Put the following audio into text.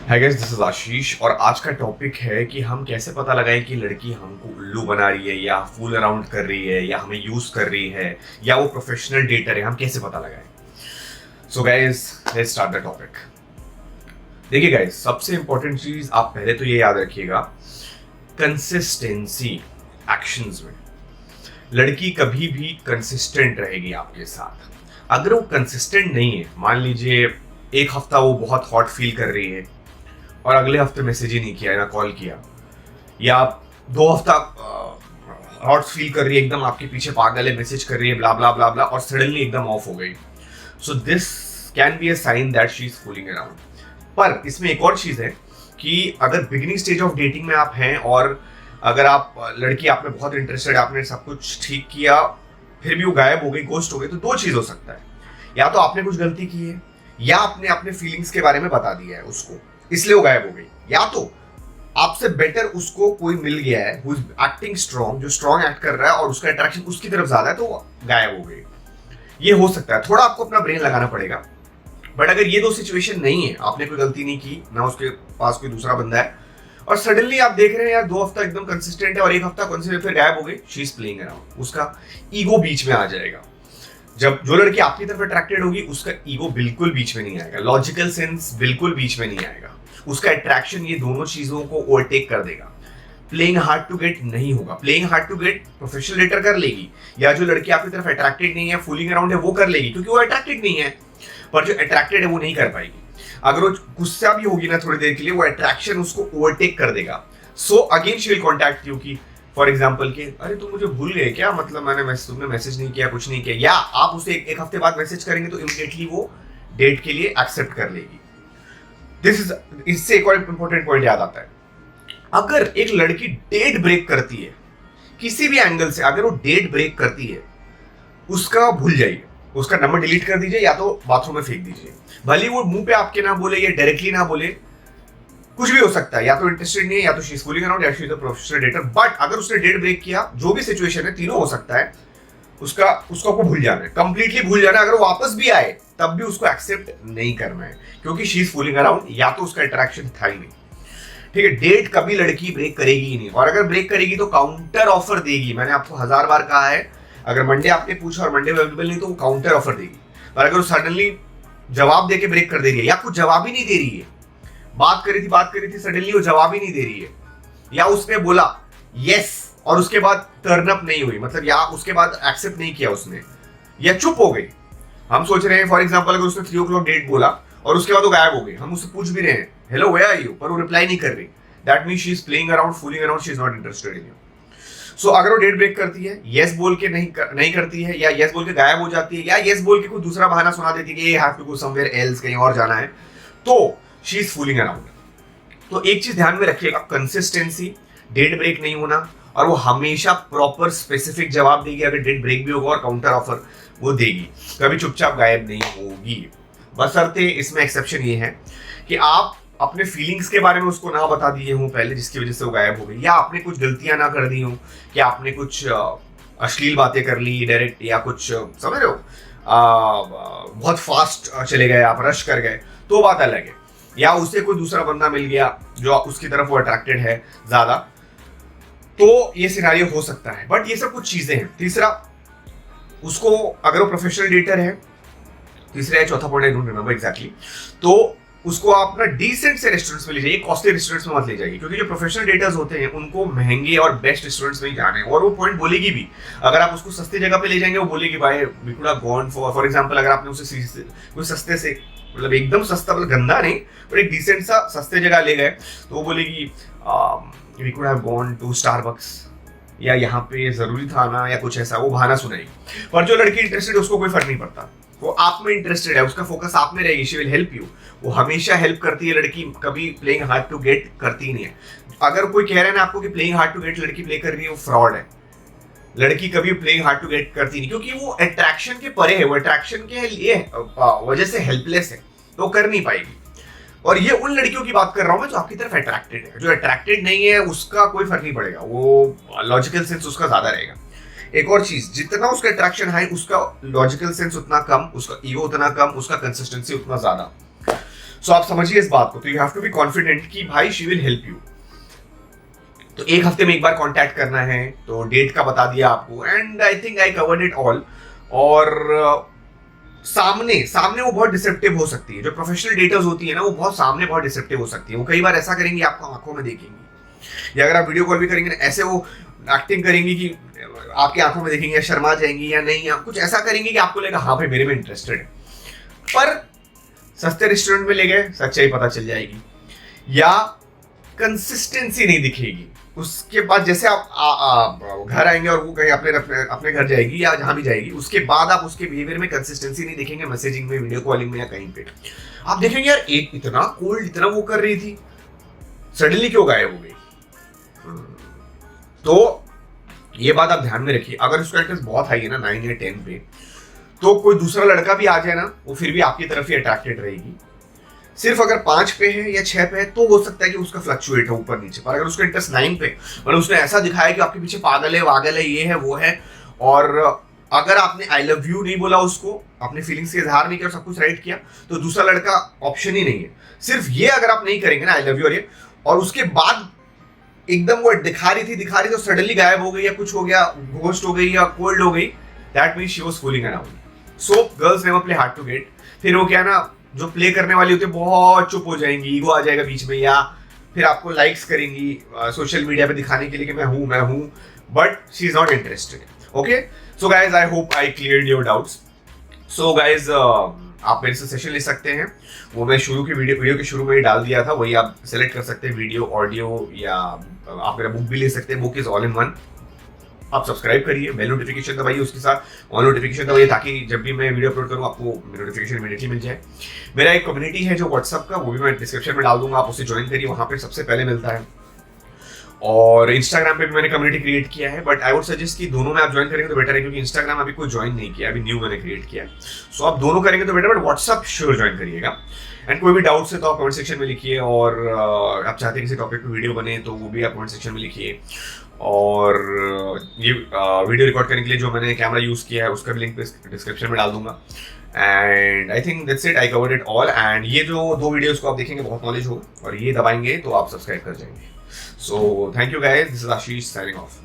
Hi guys, this is आशीष और आज का टॉपिक है कि हम कैसे पता लगाएं कि लड़की हमको उल्लू बना रही है या फूल अराउंड कर रही है या हमें यूज कर रही है या वो प्रोफेशनल डेटर है। हम कैसे पता लगाएं? So guys, let's start the topic. देखिए गाइस, सबसे इंपॉर्टेंट चीज आप पहले तो ये याद रखिएगा, कंसिस्टेंसी एक्शंस में। लड़की कभी भी कंसिस्टेंट रहेगी आपके साथ। अगर वो कंसिस्टेंट नहीं है, मान लीजिए एक हफ्ता वो बहुत हॉट फील कर रही है और अगले हफ्ते मैसेज ही नहीं किया ना कॉल किया, या आप 2 हफ्ता हॉट फील कर रही है, एकदम आपके पीछे पागल है, मैसेज कर रही है, ब्ला ब्ला ब्ला ब्ला, और सडनली एकदम ऑफ हो गई, so this can be a sign that she is fooling around. पर इसमें एक और चीज है कि अगर बिगिनिंग स्टेज ऑफ डेटिंग में आप हैं और अगर आप लड़की आप में बहुत इंटरेस्टेड, आपने सब कुछ ठीक किया, फिर भी वो गायब हो गई, गोस्ट हो गई, तो दो चीज हो सकता है। या तो आपने कुछ गलती की है या आपने अपने फीलिंग्स के बारे में बता दिया है उसको, इसलिए वो गायब हो गई, या तो आपसे बेटर उसको कोई मिल गया है हु इज एक्टिंग स्ट्रॉन्ग, जो स्ट्रॉन्ग एक्ट कर रहा है और उसका अट्रैक्शन उसकी तरफ ज्यादा है, तो वो गायब हो गई। ये हो सकता है, थोड़ा आपको अपना ब्रेन लगाना पड़ेगा। बट अगर ये दो सिचुएशन नहीं है, आपने कोई गलती नहीं की, ना उसके पास कोई दूसरा बंदा है, और सडनली आप देख रहे हैं यार 2 हफ्ता एकदम कंसिस्टेंट है और 1 हफ्ता कंसिस्टेंट फिर गायब हो गई, शी इज प्लेइंग अराउंड, उसका ईगो बीच में आ जाएगा। जब जो लड़की आपकी तरफ अट्रैक्टेड होगी, उसका ईगो बिल्कुल बीच में नहीं आएगा, लॉजिकल सेंस बिल्कुल बीच में नहीं आएगा, उसका अट्रैक्शन ये दोनों चीजों को ओवरटेक कर देगा। प्लेइंग हार्ड टू गेट नहीं होगा। Playing hard to get professional dater कर लेगी, या जो लड़की आपकी तरफ अट्रैक्टेड नहीं है, फूलिंग अराउंड है, वो कर लेगी क्योंकि वो अट्रैक्टेड नहीं है। पर जो अट्रैक्टेड है वो नहीं कर पाएगी। अगर वो गुस्सा भी होगी ना थोड़ी देर के लिए, वो अट्रैक्शन उसको ओवरटेक कर देगा। So again she will contact you की फॉर एग्जाम्पल के, अरे तुम मुझे भूल गए क्या, मतलब तुमने मैसेज नहीं किया, कुछ नहीं किया, या आप उसे एक हफ्ते बाद मैसेज करेंगे तो इमीडिएटली वो डेट के लिए एक्सेप्ट कर लेगी। दिस इज, इससे एक और इंपॉर्टेंट पॉइंट याद आता है, अगर एक लड़की डेट ब्रेक करती है किसी भी एंगल से, अगर वो डेट ब्रेक करती है, उसका भूल जाइए, उसका नंबर डिलीट कर दीजिए या तो बाथरूम में फेंक दीजिए। भले वो मुंह पे आपके ना बोले या डायरेक्टली ना बोले, कुछ भी हो सकता है, या तो इंटरेस्टेड नहीं है, या तो शी इज फूलिंग अराउंड, या she is a professional debtor. But अगर उसने डेट ब्रेक किया, जो भी सिचुएशन है, तीनों हो सकता है, उसको आपको भूल जाना है, कंप्लीटली भूल जाना है। अगर वो वापस भी आए तब भी उसको एक्सेप्ट नहीं करना है, क्योंकि शी इज फूलिंग अराउंड, या तो उसका अट्रैक्शन था ही नहीं। ठीक है, डेट कभी लड़की ब्रेक करेगी ही नहीं, और अगर ब्रेक करेगी तो काउंटर ऑफर देगी। मैंने आपको 1000 बार कहा है, अगर मंडे आपने पूछा और मंडे अवेलेबल नहीं तो वो काउंटर ऑफर देगी। और अगर वो सडनली जवाब देके ब्रेक कर दे रही है, या कुछ जवाब ही नहीं दे रही है, बात करी थी सडनली वो जवाब ही नहीं दे रही है, या उसने बोला यस और उसके बाद टर्न अप नहीं हुई, मतलब या उसके बाद एक्सेप्ट नहीं किया उसने, या चुप हो गई। हम सोच रहे हैं फॉर एग्जांपल, अगर उसने 3 o'clock डेट बोला और उसके बाद वो गायब हो गई, हम उससे पूछ भी रहे हैं हेलो वेयर आर यू, पर वो रिप्लाई नहीं कर रही, that means she is playing around, fooling around, she is not interested in you. So अगर वो डेट ब्रेक करती है, यस बोल के नहीं करती है, या यस बोल के गायब हो जाती है, या यस बोल के कोई दूसरा बहाना सुना देती है कि ये have to go somewhere else, कहीं और जाना है, तो शी इज फूलिंग अराउंड। तो एक चीज ध्यान में रखिएगा, कंसिस्टेंसी, डेट ब्रेक नहीं होना, और वो हमेशा प्रॉपर स्पेसिफिक जवाब देगी। अगर डेट ब्रेक भी होगा और काउंटर ऑफर वो देगी, कभी चुपचाप गायब नहीं होगी। बशर्ते इसमें एक्सेप्शन ये है कि आप अपने फीलिंग्स के बारे में उसको ना बता दिए हों पहले, जिसकी वजह से वो गायब हो गई, या आपने कुछ गलतियां ना कर दी हों, कि आपने कुछ अश्लील बातें कर ली डायरेक्ट, या कुछ समझ रहे हो, बहुत फास्ट चले गए, आप रश कर गए, तो बात अलग है। या उसे कोई दूसरा बंदा मिल गया जो उसकी तरफ वो अट्रैक्टेड है ज्यादा, तो ये सिनारियो हो सकता है। बट ये सब कुछ चीजें हैं। तीसरा, उसको अगर वो प्रोफेशनल डेटर है, तीसरा या चौथा point I don't remember exactly, तो उसको आप ना डिसेंट से रेस्टोरेंट्स में ले जाइए, कॉस्टली रेस्टोरेंट्स में मत ले जाइए, क्योंकि जो प्रोफेशनल डेटर्स होते हैं उनको महंगे और बेस्ट रेस्टोरेंट्स में ही जाना है, और वो पॉइंट बोलेगी भी। अगर आप उसको सस्ती जगह पे ले जाएंगे, वो बोलेगी भाई we could have gone for example, अगर आपने उसे कोई सस्ते से, मतलब एकदम सस्ता, मतलब गंदा नहीं, पर एक डिसेंट सा सस्ते जगह ले गए, तो वो बोलेगी we could have gone to Starbucks, या यहाँ पे जरूरी था ना, या कुछ ऐसा, वो बहाना सुनाएगी। पर जो लड़की इंटरेस्टेड है उसको कोई फर्क नहीं पड़ता, वो आप में इंटरेस्टेड है, उसका फोकस आप में रहेगी, शी विल हेल्प यू। वो हमेशा हेल्प करती है लड़की, कभी प्लेइंग हार्ड टू गेट करती नहीं है। अगर कोई कह रहा है ना आपको कि प्लेइंग हार्ड टू गेट लड़की प्ले कर रही है, वो फ्रॉड है। लड़की कभी प्लेइंग हार्ड टू गेट करती नहीं, क्योंकि वो अट्रैक्शन के परे है, वो अट्रैक्शन के लिए वजह से हेल्पलेस है, तो कर नहीं पाएगी। और ये उन लड़कियों की बात कर रहा हूं मैं जो आपकी तरफ अट्रैक्टेड है। जो अट्रैक्टेड नहीं है उसका कोई फर्क नहीं पड़ेगा, वो लॉजिकल सेंस उसका ज्यादा रहेगा। एक और चीज, जितना उसका अट्रैक्शन हाई, उसका लॉजिकल सेंस उतना कम, उसका ईगो उतना कम, उसका कंसिस्टेंसी उतना ज्यादा। सो आप समझिए इस बात को, तो you have to be confident कि भाई शी विल हेल्प यू। तो एक हफ्ते में एक बार कांटेक्ट करना है, तो डेट का बता दिया आपको, and I think I covered it all. और सामने सामने वो बहुत डिसेप्टिव हो सकती है, जो प्रोफेशनल डेटर्स होती है ना, वो बहुत सामने बहुत डिसेप्टिव हो सकती है। वो कई बार ऐसा करेंगी, आपको आंखों में देखेंगी, या अगर आप वीडियो कॉल भी करेंगे ना, ऐसे वो एक्टिंग करेंगी कि आपकी आंखों में देखेंगे, या शर्मा जाएंगी या नहीं, या कुछ ऐसा करेंगी कि आपको लगेगा हाँ भाई मेरे में इंटरेस्टेड है। पर सस्ते रेस्टोरेंट में ले गए, सच्चाई पता चल जाएगी, या कंसिस्टेंसी नहीं दिखेगी। उसके बाद जैसे आप घर आएंगे और वो कहीं अपने घर जाएगी या जहां भी जाएगी, उसके बाद आप उसके बिहेवियर में कंसिस्टेंसी नहीं देखेंगे, मैसेजिंग में, वीडियो कॉलिंग में, या कहीं पे आप देखेंगे यार एक इतना कोल्ड, इतना वो कर रही थी, सडनली क्यों गायब हो गई। तो ये बात आप ध्यान में रखिए। अगर उसका इंटरेस्ट बहुत हाई है ना, 9 या 10 पे, तो कोई दूसरा लड़का भी आ जाए ना, वो फिर भी आपकी तरफ ही अट्रैक्टेड रहेगी। सिर्फ अगर 5 पे है या 6 पे है तो हो सकता है कि उसका फ्लक्चुएट है ऊपर नीचे, पर अगर उसका इंटरेस्ट 9 पे, मतलब उसने ऐसा दिखाया कि आपके पीछे पागल है, वागल है, ये है वो है, और अगर आपने आई लव यू नहीं बोला उसको, अपने फीलिंग्स के इजहार नहीं किया, सब कुछ राइट किया, तो दूसरा लड़का ऑप्शन ही नहीं है। सिर्फ ये अगर आप नहीं करेंगे ना, आई लव यू, और उसके बाद एकदम वो दिखा रही थी तो सडनली गायब हो गई, या कुछ हो गया, घोस्ट हो गई या कोल्ड हो गई, that means she was fooling around. So girls never play hard to get. फिर वो क्या ना, जो प्ले करने वाली होती है बहुत चुप हो जाएंगी, ईगो आ जाएगा बीच में, या फिर आपको लाइक्स करेंगी सोशल मीडिया पे दिखाने के लिए कि मैं हूं, but she is not interested. Okay, so guys I hope I cleared your doubts. So guys आप मेरे से सेशन ले सकते हैं, वो मैं शुरू की वीडियो के शुरू में ही डाल दिया था, वही आप सेलेक्ट कर सकते हैं, वीडियो, ऑडियो, या आप मेरा बुक भी ले सकते हैं। Book is all in one. आप सब्सक्राइब करिए, बेल नोटिफिकेशन दबाइए, उसके साथ ऑन नोटिफिकेशन दबाइए, ताकि जब भी मैं वीडियो अपलोड करूँ आपको नोटिफिकेशन इमीडिएटली मिल जाए। मेरा एक कम्युनिटी है जो व्हाट्सअप का, वो भी मैं डिस्क्रिप्शन में डाल दूंगा, आप उसे ज्वाइन करिए, वहाँ पे सबसे पहले मिलता है। और इंस्टाग्राम पे भी मैंने कम्युनिटी क्रिएट किया है, बट आई वुड सजेस्ट कि दोनों में आप ज्वाइन करेंगे तो बेटर है, क्योंकि इंस्टाग्राम अभी कोई ज्वाइन नहीं किया, अभी न्यू मैंने क्रिएट किया है। सो आप दोनों करेंगे तो better, but WhatsApp sure join करिएगा। एंड कोई भी डाउट्स है तो आप कमेंट सेक्शन में लिखिए, और आप चाहते हैं किसी टॉपिक पे वीडियो बने तो वो भी आप कमेंट सेक्शन में लिखिए। और ये वीडियो रिकॉर्ड करने के लिए जो मैंने कैमरा यूज़ किया है उसका भी लिंक डिस्क्रिप्शन में डाल दूंगा। And I think that's it, I covered it all. And ये जो 2 वीडियोस को आप देखेंगे बहुत नॉलेज होगा, और ये दबाएंगे तो आप सब्सक्राइब कर जाएंगे। So thank you guys, this is Ashish signing off.